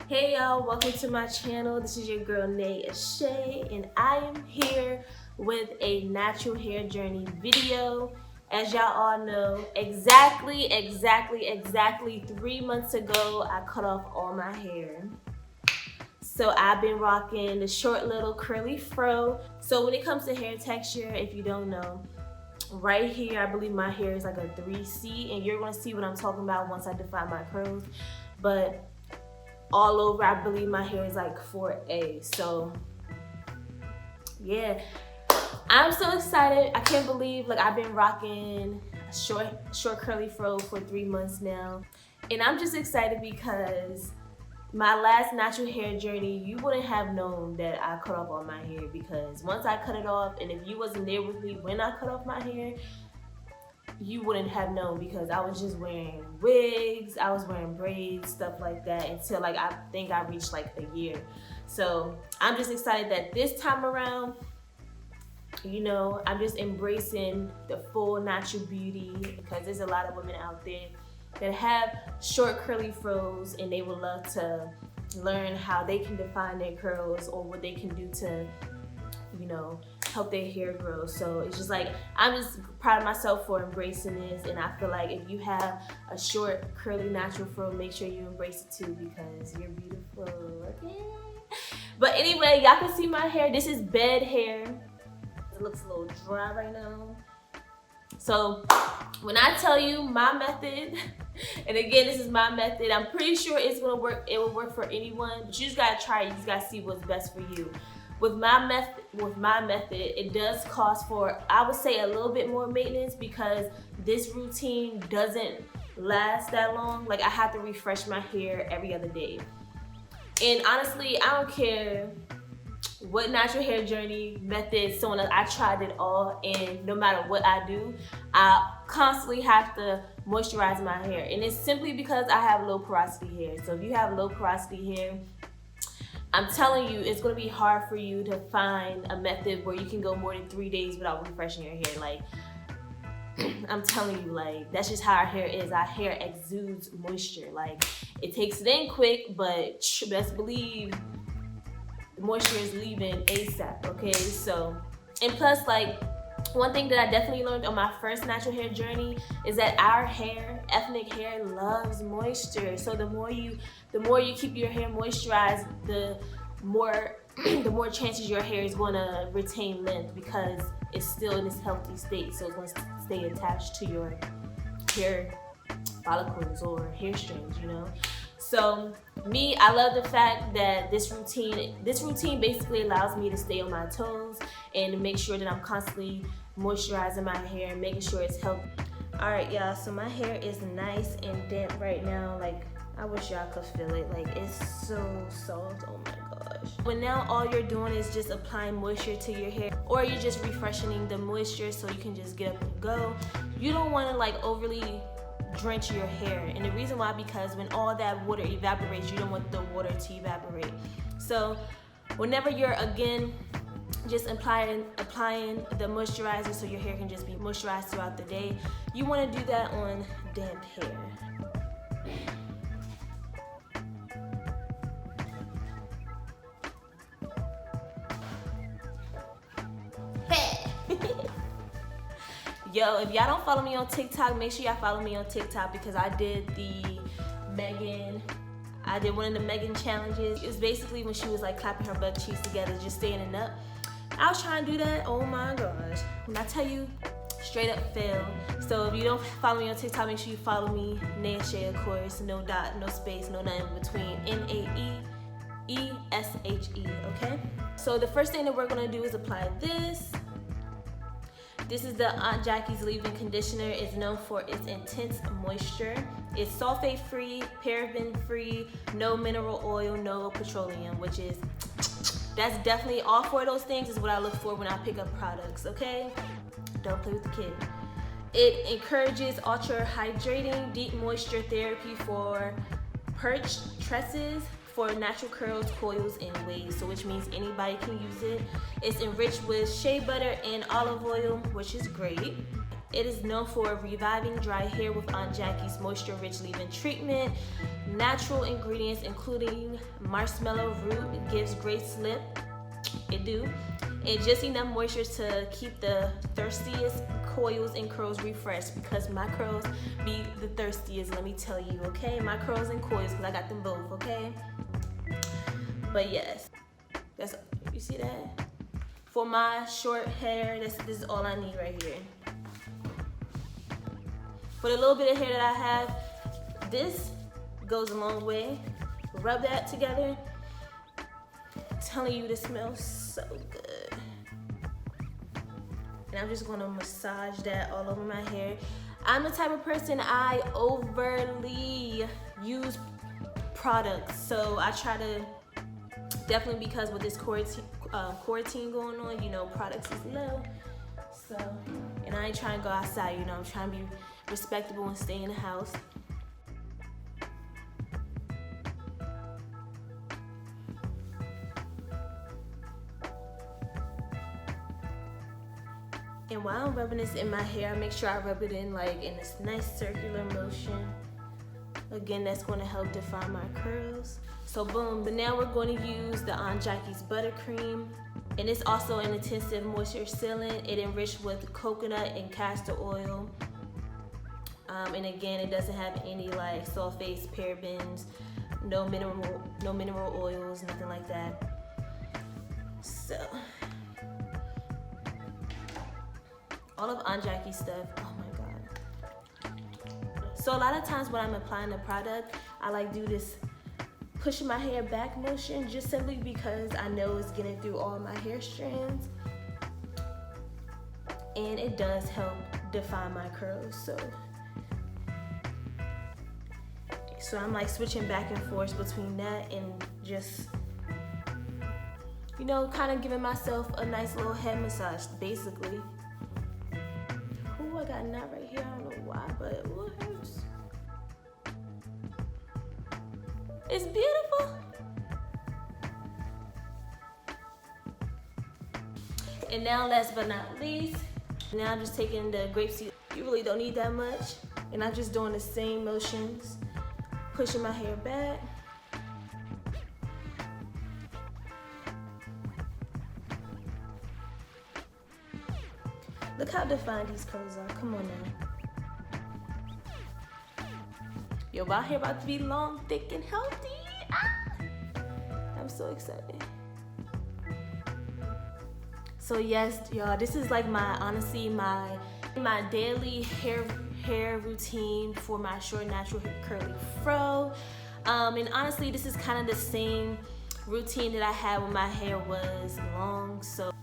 Hey y'all, welcome to my channel. This is your girl Nay Ashay, and I am here with a natural hair journey video. As y'all all know, exactly 3 months ago, I cut off all my hair. So I've been rocking the short little curly fro. So when it comes to hair texture, if you don't know, right here, I believe my hair is like a 3C, and you're gonna see what I'm talking about once I define my curls. But all over, I believe my hair is like 4A. So yeah, I'm so excited. I can't believe, like, I've been rocking a short curly fro for 3 months now, and I'm just excited because my last natural hair journey, you wouldn't have known that I cut off all my hair, because once I cut it off, and if you wasn't there with me when I cut off my hair, you wouldn't have known, because I was just wearing wigs, I was wearing braids, stuff like that, until like I think I reached like a year. So I'm just excited that this time around, you know, I'm just embracing the full natural beauty, because there's a lot of women out there that have short curly fros and they would love to learn how they can define their curls or what they can do to, you know, help their hair grow. So it's just like, I'm just proud of myself for embracing this, and I feel like if you have a short curly natural fro, make sure you embrace it too, because you're beautiful. Okay? But anyway, y'all can see my hair. This is bed hair. It looks a little dry right now. So when I tell you my method, and again, this is my method, I'm pretty sure it's gonna work. It will work for anyone, but you just gotta try it. You just gotta see what's best for you. With my method, it does cost for, I would say, a little bit more maintenance, because this routine doesn't last that long. Like, I have to refresh my hair every other day. And honestly, I don't care what natural hair journey method someone else, I tried it all, and no matter what I do, I constantly have to moisturize my hair. And it's simply because I have low porosity hair. So if you have low porosity hair, I'm telling you, it's gonna be hard for you to find a method where you can go more than 3 days without refreshing your hair. Like, I'm telling you, like, that's just how our hair is. Our hair exudes moisture. Like, it takes it in quick, but best believe the moisture is leaving ASAP, okay? So, and plus, like, one thing that I definitely learned on my first natural hair journey is that our hair, ethnic hair, loves moisture. So the more you keep your hair moisturized, the more chances your hair is gonna retain length, because it's still in its healthy state. So it's gonna stay attached to your hair follicles or hair strands, you know? So me, I love the fact that this routine basically allows me to stay on my toes and to make sure that I'm constantly moisturizing my hair and making sure it's healthy. All right, y'all, so my hair is nice and damp right now. Like, I wish y'all could feel it. Like, it's so soft, oh my gosh. When now all you're doing is just applying moisture to your hair, or you're just refreshing the moisture so you can just get up and go. You don't wanna like overly drench your hair, and the reason why, because when all that water evaporates, you don't want the water to evaporate. So whenever you're, again, just applying the moisturizer so your hair can just be moisturized throughout the day, you want to do that on damp hair. Yo, if y'all don't follow me on TikTok, make sure y'all follow me on TikTok, because I did one of the Megan challenges. It was basically when she was like clapping her butt cheeks together, just standing up. I was trying to do that, oh my gosh. When I tell you, straight up fail. So if you don't follow me on TikTok, make sure you follow me, Nay Ashay, of course, no dot, no space, no nothing in between, NAEESHE, okay? So the first thing that we're gonna do is apply this. This is the Aunt Jackie's Leave-In Conditioner. It's known for its intense moisture. It's sulfate-free, paraben-free, no mineral oil, no petroleum, which is, that's definitely, all four of those things is what I look for when I pick up products, okay? Don't play with the kid. It encourages ultra-hydrating, deep moisture therapy for perched tresses, for natural curls, coils, and waves, so which means anybody can use it. It's enriched with shea butter and olive oil, which is great. It is known for reviving dry hair with Aunt Jackie's Moisture Rich Leave-In Treatment. Natural ingredients including marshmallow root gives great slip. It do. And just enough moisture to keep the thirstiest coils and curls refreshed, because my curls be the thirstiest, let me tell you, okay? My curls and coils, because I got them both, okay? But yes, that's, you see that? For my short hair, this is all I need right here. For the little bit of hair that I have, this goes a long way. Rub that together. I'm telling you, this smells so good. And I'm just gonna massage that all over my hair. I'm the type of person, I overly use products. So I try to, definitely because with this quarantine going on, you know, products is low. So, and I ain't trying to go outside, you know, I'm trying to be respectable and stay in the house. And while I'm rubbing this in my hair, I make sure I rub it in like in this nice circular motion. Again, that's going to help define my curls. So boom, but now we're going to use the Aunt Jackie's Buttercream. And it's also an intensive moisture sealant. It enriched with coconut and castor oil. And again, it doesn't have any like sulfates, parabens, no mineral oils, nothing like that. So, all of Aunt Jackie's stuff, oh my God. So a lot of times when I'm applying the product, I like do this pushing my hair back motion, just simply because I know it's getting through all my hair strands. And it does help define my curls, so I'm like switching back and forth between that and just, you know, kind of giving myself a nice little head massage, basically. Ooh, I got a knot right here, I don't know why, but ooh, it hurts. It's beautiful. And now, last but not least, now I'm just taking the grapeseed. You really don't need that much. And I'm just doing the same motions, pushing my hair back. Look how defined these curls are. Come on now. Yo, my hair about to be long, thick, and healthy. Ah! I'm so excited. So yes, y'all, this is like honestly my daily hair routine for my short, natural, curly fro. And honestly, this is kind of the same routine that I had when my hair was long. So,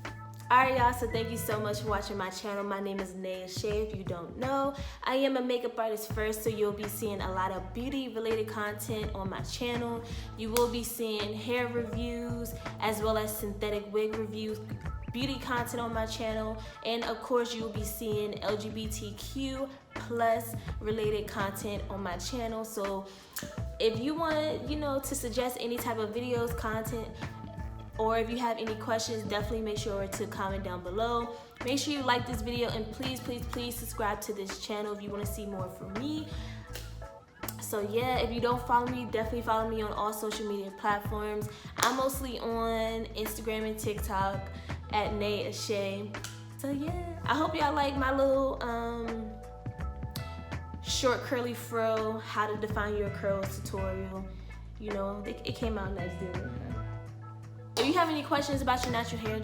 alright y'all, so thank you so much for watching my channel. My name is Naya Shay, if you don't know. I am a makeup artist first, so you'll be seeing a lot of beauty related content on my channel. You will be seeing hair reviews as well as synthetic wig reviews, beauty content on my channel, and of course you'll be seeing LGBTQ plus related content on my channel. So if you want, you know, to suggest any type of videos, content, or if you have any questions, definitely make sure to comment down below. Make sure you like this video, and please, please, please subscribe to this channel if you want to see more from me. So yeah, if you don't follow me, definitely follow me on all social media platforms. I'm mostly on Instagram and TikTok at Naya Shay. So yeah, I hope y'all like my little short curly fro, how to define your curls tutorial. You know, it came out nice, didn't it? If you have any questions about your natural hair,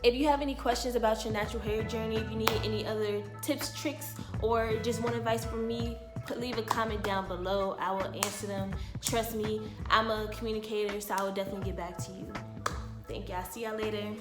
if you have any questions about your natural hair journey, if you need any other tips, tricks, or just want advice from me, leave a comment down below. I will answer them. Trust me, I'm a communicator, so I will definitely get back to you. Thank y'all. See y'all later.